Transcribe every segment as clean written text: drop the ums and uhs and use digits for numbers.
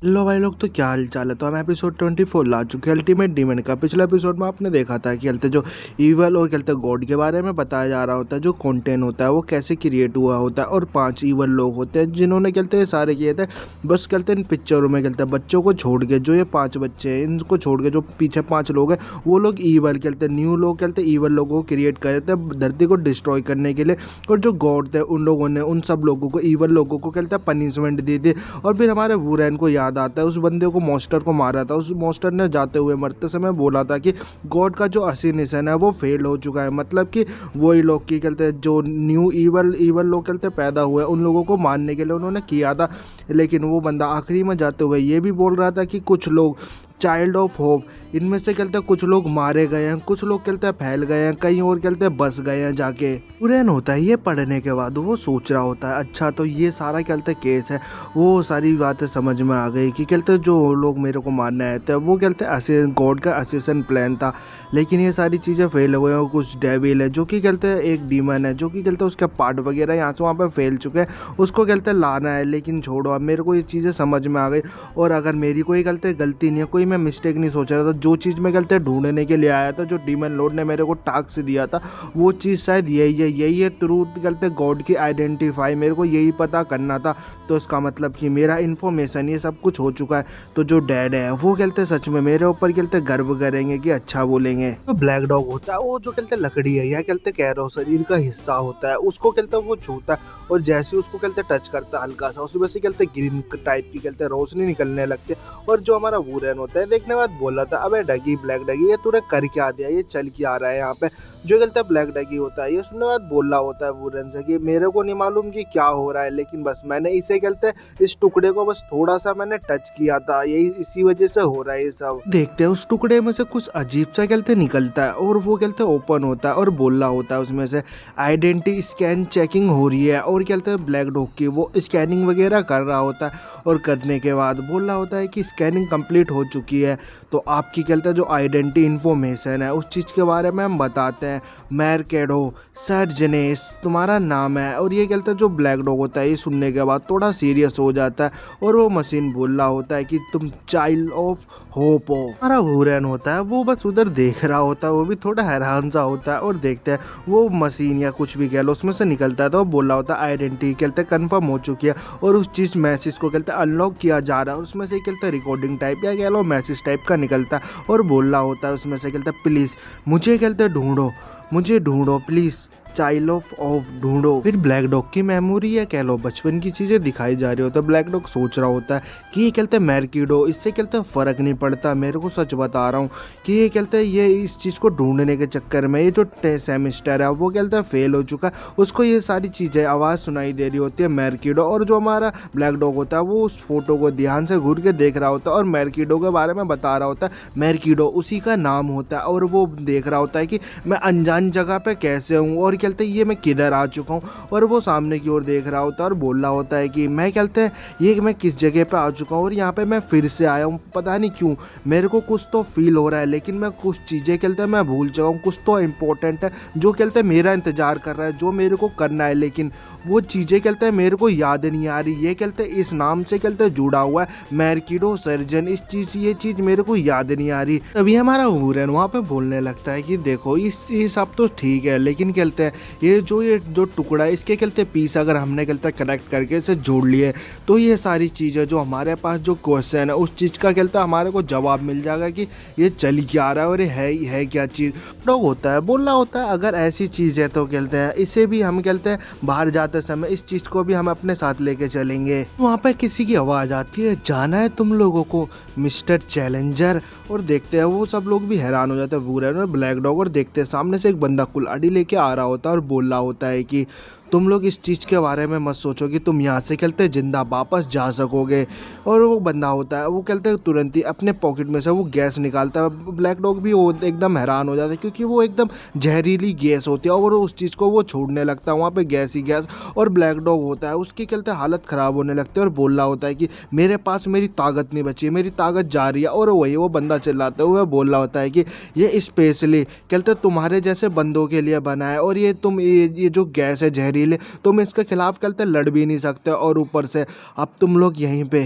लो भाई लोग, तो क्या हाल चाल है। तो हम एपिसोड 24 ला चुके हैं अल्टीमेट डीमन का। पिछले एपिसोड में आपने देखा था कि कहते जो ईवल और कहते गॉड के बारे में बताया जा रहा होता है। जो कंटेंट होता है वो कैसे क्रिएट हुआ होता है, और 5 ईवल लोग होते हैं जिन्होंने कहते हैं सारे किए थे। बस कहते इन पिक्चरों में कहते हैं बच्चों को छोड़ के, जो ये 5 बच्चे हैं इनको छोड़ के जो पीछे 5 लोग हैं वो लोग ईवल कहते हैं, न्यू लोग कहते हैं ईवल लोगों को क्रिएट कर देते हैं धरती को डिस्ट्रॉय करने के लिए। और जो गॉड थे उन लोगों ने उन सब लोगों को, ईवल लोगों को कहते हैं पनिशमेंट दी थी। और फिर हमारे वुरेन को याद आता है, उस बंदे को मॉन्स्टर को मारा था। उस मॉन्स्टर ने जाते हुए मरते समय बोला था कि गॉड का जो असली निशान है वो फेल हो चुका है। मतलब कि वही लोग की कहते हैं जो न्यू ईवल लोग कहते हैं पैदा हुए उन लोगों को मारने के लिए उन्होंने किया था। लेकिन वो बंदा आखिरी में जाते हुए ये भी बोल रहा था कि कुछ लोग चाइल्ड ऑफ होप, इनमें से कहते हैं कुछ लोग मारे गए हैं, कुछ लोग कहते हैं फैल गए हैं, कहीं और कहते हैं बस गए हैं जाके। पुरैन होता है ये पढ़ने के बाद वो सोच रहा होता है अच्छा तो ये सारा कहते हैं केस है। वो सारी बातें समझ में आ गई कि कहते हैं जो लोग मेरे को मारने आए थे वो कहते हैं गॉड का असिस्टेंट प्लान था। लेकिन ये सारी चीज़ें फेल हो गई हैं। कुछ डेविल है जो कि कहते हैं एक डीमन है जो कि कहते हैं उसके पार्ट वगैरह यहाँ से वहाँ पर फेल चुके हैं, उसको कहते हैं लाना है। लेकिन छोड़ो, अब मेरे को ये चीज़ें समझ में आ गई। और अगर मेरी कोई गलती नहीं है, कोई मैं मिस्टेक नहीं सोच रहा था, जो चीज़ मैं कहते हैं ढूंढने के लिए आया था, जो डीमन लॉर्ड ने मेरे को टास्क दिया था वो चीज़ शायद यही है ट्रूथ कहते हैं गॉड की आइडेंटिफाई, मेरे को यही पता करना था। तो इसका मतलब कि मेरा इन्फॉर्मेशन ये सब कुछ हो चुका है। तो जो डैड है वो कहते हैं सच में मेरे ऊपर कहते गर्व करेंगे कि अच्छा बोलेंगे। तो ब्लैक डॉग होता है वो जो कहते लकड़ी है या कहते कह रहा हो शरीर का हिस्सा होता है, उसको कहते वो छूता है और जैसे उसको कहते टच करता है हल्का सा, उसमें से कहते ग्रीन टाइप की कहते रोशनी निकलने लगती है। और जो हमारा वुरेन होता है देखने बाद बोला था अबे डगी, ब्लैक डगी ये तूने कर क्या दिया, ये चल के आ रहा है यहाँ पे। जो कहता है ब्लैक डगी होता है ये सुनने बाद बोल रहा होता है वुरेन से कि मेरे को नहीं मालूम कि क्या हो रहा है, लेकिन बस मैंने इसे कहते हैं इस टुकड़े को बस थोड़ा सा मैंने टच किया था, यही इसी वजह से हो रहा है ये सब। देखते हैं उस टुकड़े में से कुछ अजीब सा कहते निकलता है और वो कहते ओपन होता है और बोल रहा होता है उसमें से आइडेंटिटी स्कैन चेकिंग हो रही है। और कहते हैं ब्लैक डॉग की वो स्कैनिंग वगैरह कर रहा होता है और करने के बाद बोल रहा होता है कि स्कैनिंग कंप्लीट हो चुकी है, तो आपकी कहते हैं जो आइडेंटिटी इन्फॉर्मेशन है उस चीज़ के बारे में हम बताते हैं। मैरकेडो सर्जनेस तुम्हारा नाम है। और ये कहते हैं जो ब्लैक डॉग होता है ये सुनने के बाद थोड़ा सीरियस हो जाता है और वो मशीन बोल रहा होता है कि तुम चाइल्ड ऑफ होप हो। हमारा वुरेन होता है वो बस उधर देख रहा होता है, वो भी थोड़ा हैरान सा होता है। और देखते हैं वो मशीन या कुछ भी कह लो उसमें से निकलता है, तो वो बोल रहा होता है आइडेंटिटी कहते हैं कन्फर्म हो चुकी है और उस चीज़ मैसेज को कहते हैं अनलॉक किया जा रहा है। उसमें से कहते हैं रिकॉर्डिंग टाइप या कह लो मैसेज टाइप का निकलता है और बोल रहा होता है उसमें से कहते हैं प्लीज़ मुझे कहते हैं ढूंढो, मुझे ढूंढो प्लीज़, चाइल्ड ऑफ ढूंढो। फिर ब्लैक डॉग की मेमोरी या कह लो बचपन की चीज़ें दिखाई जा रही होता है। ब्लैक डॉग सोच रहा होता है कि ये कहते हैं मैरकीडो, इससे कहते हैं फ़र्क नहीं पड़ता, मेरे को सच बता रहा हूँ कि ये कहते हैं ये इस चीज़ को ढूंढने के चक्कर में ये जो सेमिस्टर है वो कहते हैं फेल हो चुका है। उसको ये सारी चीज़ें आवाज़ सुनाई दे रही होती है मैरकीडो। और जो हमारा ब्लैक डॉग होता है वो उस फोटो को ध्यान से घूर के देख रहा होता है और मैरकीडो के बारे में बता रहा होता है। मैरकीडो उसी का नाम होता है और वो देख रहा होता है कि मैं अनजान जगह पे कैसे हूँ और कहते हैं ये मैं किधर आ चुका हूँ। और वो सामने की ओर देख रहा होता है और बोल रहा होता है कि मैं कहते हैं ये मैं किस जगह पे आ चुका हूँ और यहाँ पे मैं फिर से आया हूँ, पता नहीं क्यों मेरे को कुछ तो फील हो रहा है, लेकिन मैं कुछ चीज़ें कहते हैं मैं भूल चुका हूँ, कुछ तो इम्पोर्टेंट है जो कहते हैं मेरा इंतज़ार कर रहा है, जो मेरे को करना है, लेकिन वो चीज़ें कहते हैं मेरे को याद नहीं आ रही। ये कहते हैं इस नाम से कहते हैं जुड़ा हुआ है मैरकीडो सर्जन, इस चीज़ ये चीज़ मेरे को याद नहीं आ रही। तभी हमारा वुरेन वहाँ पे बोलने लगता है कि देखो ये सब तो ठीक है, लेकिन कहते हैं ये जो टुकड़ा है इसके कहते हैं पीस अगर हमने कहते हैं कनेक्ट करके इसे जोड़ लिए तो ये सारी चीज़ें जो हमारे पास जो क्वेश्चन है उस चीज़ का कहते हैं हमारे को जवाब मिल जाएगा कि ये चल क्या आ रहा है और ये है क्या चीज़। डॉग होता है बोलना होता है अगर ऐसी चीज़ है तो कहते हैं इसे भी हम कहते हैं बाहर जाते समय इस चीज़ को भी हम अपने साथ लेके चलेंगे। वहाँ पर किसी की आवाज़ आती है जाना है तुम लोगों को मिस्टर चैलेंजर। और देखते हैं वो सब लोग भी हैरान हो जाते हैं वुरेन और ब्लैक डॉग। और देखते हैं सामने से एक बंदा कुल्हाड़ी लेके आ रहा होता है और बोल रहा होता है कि तुम लोग इस चीज़ के बारे में मत सोचो कि तुम यहाँ से कहते जिंदा वापस जा सकोगे। और वो बंदा होता है वो कहते तुरंत ही अपने पॉकेट में से वो गैस निकालता है। ब्लैक डॉग भी वो एकदम हैरान हो जाता है क्योंकि वो एकदम जहरीली गैस होती है और उस चीज़ को वो छोड़ने लगता है वहाँ पे गैस ही गैस। और ब्लैक डॉग होता है उसकी कहते हालत ख़राब होने लगती है और बोल रहा होता है कि मेरे पास मेरी ताकत नहीं बची, मेरी ताकत जा रही है। और वही वो बंदा चिल्लाते हुए बोल रहा होता है कि ये स्पेशली कहते तुम्हारे जैसे बंदों के लिए बना है और ये तुम ये जो गैस है जहरीले तुम इसके खिलाफ कहते लड़ भी नहीं सकते और ऊपर से अब तुम लोग यहीं पे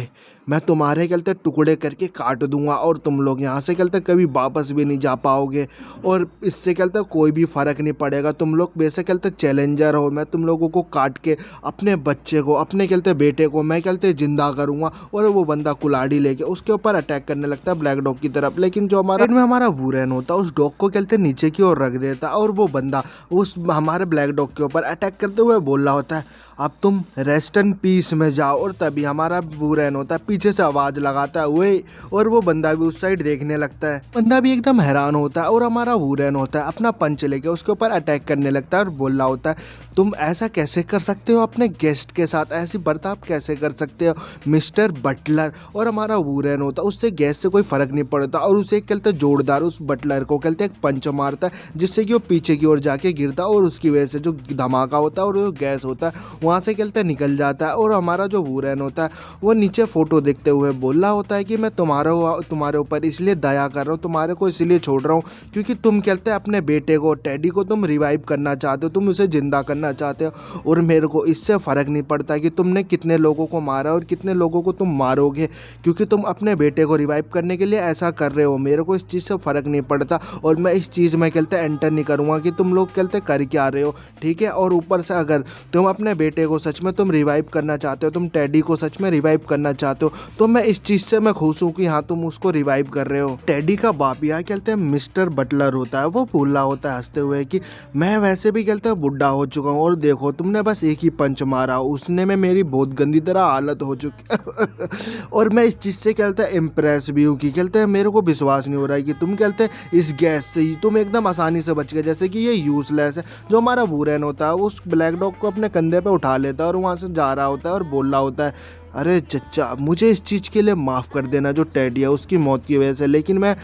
मैं तुम्हारे कहते टुकड़े करके काट दूंगा और तुम लोग यहाँ से कहते कभी वापस भी नहीं जा पाओगे, और इससे कहते कोई भी फ़र्क नहीं पड़ेगा। तुम लोग बेशक कहते चैलेंजर हो, मैं तुम लोगों को काट के अपने बच्चे को, अपने कहते बेटे को मैं कहते ज़िंदा करूँगा। और वो बंदा कुल्हाड़ी लेके उसके ऊपर अटैक करने लगता है ब्लैक डॉग की तरफ। लेकिन जो हमारा में हमारा वुरेन होता है उस डॉग को कहते नीचे की ओर रख देता, और वो बंदा उस हमारे ब्लैक डॉग के ऊपर अटैक करते हुए बोल रहा होता है अब तुम रेस्ट एंड पीस में जाओ। और तभी हमारा वुरेन होता है पीछे से आवाज़ लगाता है वे, और वो बंदा भी उस साइड देखने लगता है। बंदा भी एकदम हैरान होता है, और हमारा वुरेन होता है अपना पंच लेके उसके ऊपर अटैक करने लगता है और बोल रहा होता है तुम ऐसा कैसे कर सकते हो, अपने गेस्ट के साथ ऐसी बर्ताव कैसे कर सकते हो मिस्टर बटलर। और हमारा वुरेन होता है उससे गेस्ट से कोई फ़र्क नहीं पड़ता, और उसे कहते जोरदार उस बटलर को कहते एक पंच मारता है, जिससे कि वो पीछे की ओर जाके गिरता है, और उसकी वजह से जो धमाका होता है और जो गैस होता है वहाँ से कहते निकल जाता है। और हमारा जो वुरेन होता है वो नीचे फ़ोटो देखते हुए बोल रहा होता है कि मैं तुम्हारे ऊपर इसलिए दया कर रहा हूँ, तुम्हारे को इसलिए छोड़ रहा हूँ क्योंकि तुम कहते हैं अपने बेटे को टेडी को तुम रिवाइव करना चाहते हो, तुम उसे ज़िंदा करना चाहते हो। और मेरे को इससे फ़र्क नहीं पड़ता कि तुमने कितने लोगों को मारा और कितने लोगों को तुम मारोगे, क्योंकि तुम अपने बेटे को रिवाइव करने के लिए ऐसा कर रहे हो। मेरे को इस चीज़ से फ़र्क नहीं पड़ता, और मैं इस चीज़ में कहते एंटर नहीं करूँगा कि तुम लोग कहते कर क्या रहे हो, ठीक है। और ऊपर से अगर तुम अपने बेटे को सच में तुम रिवाइव करना चाहते हो, तुम टेडी को सच में रिवाइव करना चाहते हो, तो मैं इस चीज़ से मैं खुश हूँ कि हाँ तुम उसको रिवाइव कर रहे हो। टेडी का बाप यहाँ कहते हैं मिस्टर बटलर होता है, वो बोल रहा होता है हंसते हुए कि मैं वैसे भी कहते हैं बुढ़ा हो चुका हूँ, और देखो तुमने बस एक ही पंच मारा, उसने में मेरी बहुत गंदी तरह हालत हो चुकी और मैं इस चीज़ से कहते हैं इम्प्रेस भी हूँ कि कहते हैं मेरे को विश्वास नहीं हो रहा है कि तुम कहते हैं इस गैस से ही तुम एकदम आसानी से बच गए, जैसे कि ये यूजलेस है। जो हमारा वुरेन होता है वो उस ब्लैक डॉग को अपने कंधे पे उठा लेता है और वहाँ से जा रहा होता है और बोल रहा होता है अरे चच्चा मुझे इस चीज़ के लिए माफ़ कर देना जो टेडी है उसकी मौत की वजह से, लेकिन मैं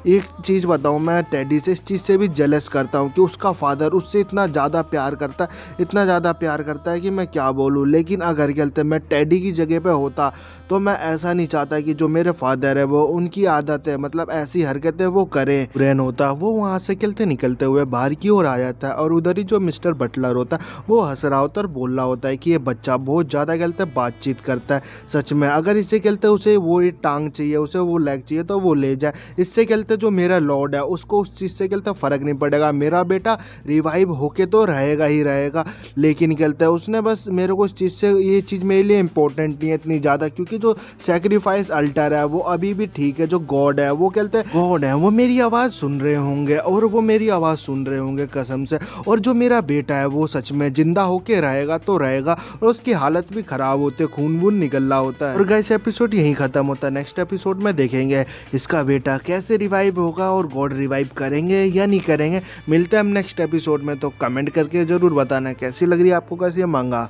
एक चीज़ बताऊं, मैं टेडी से इस चीज़ से भी जेलस करता हूं कि उसका फादर उससे इतना ज़्यादा प्यार करता है, इतना ज़्यादा प्यार करता है कि मैं क्या बोलूं। लेकिन अगर कहते मैं टेडी की जगह पे होता तो मैं ऐसा नहीं चाहता कि जो मेरे फादर है वो उनकी आदत है, मतलब ऐसी हरकतें वो करें। ब्रेन होता वो वहाँ से कहते निकलते हुए बाहर की ओर आ जाता है, और उधर ही जो मिस्टर बटलर होता है वो हंस रहा होता है और बोल रहा होता है कि ये बच्चा बहुत ज़्यादा कहते बातचीत करता है, सच में अगर इससे कहते उसे वो ये टांग चाहिए, उसे वो लेग चाहिए तो वो ले जाए। इससे कहते जो मेरा लॉर्ड है उसको उस चीज़ से कहते फ़र्क नहीं पड़ेगा, मेरा बेटा रिवाइव होके तो रहेगा ही रहेगा। लेकिन कहते हैं उसने बस मेरे को इस चीज़ से, ये चीज़ मेरे लिए इंपॉर्टेंट नहीं है इतनी ज़्यादा, क्योंकि जो सेक्रीफाइस अल्टर है वो अभी भी ठीक है, जो गॉड है वो कहते हैं गॉड है वो मेरी आवाज़ सुन रहे होंगे, और वो मेरी आवाज़ सुन रहे होंगे कसम से। और जो मेरा बेटा है वो सच में जिंदा होके रहेगा तो रहेगा, और उसकी हालत भी ख़राब होते, खून वून निकल रहा होता है। और गाइस एपिसोड यहीं ख़त्म होता है। नेक्स्ट एपिसोड में देखेंगे इसका बेटा कैसे रिवाइव होगा और गॉड रिवाइव करेंगे या नहीं करेंगे। मिलते हैं हम नेक्स्ट एपिसोड में, तो कमेंट करके ज़रूर बताना कैसी लग रही है आपको कैसी है मांगा।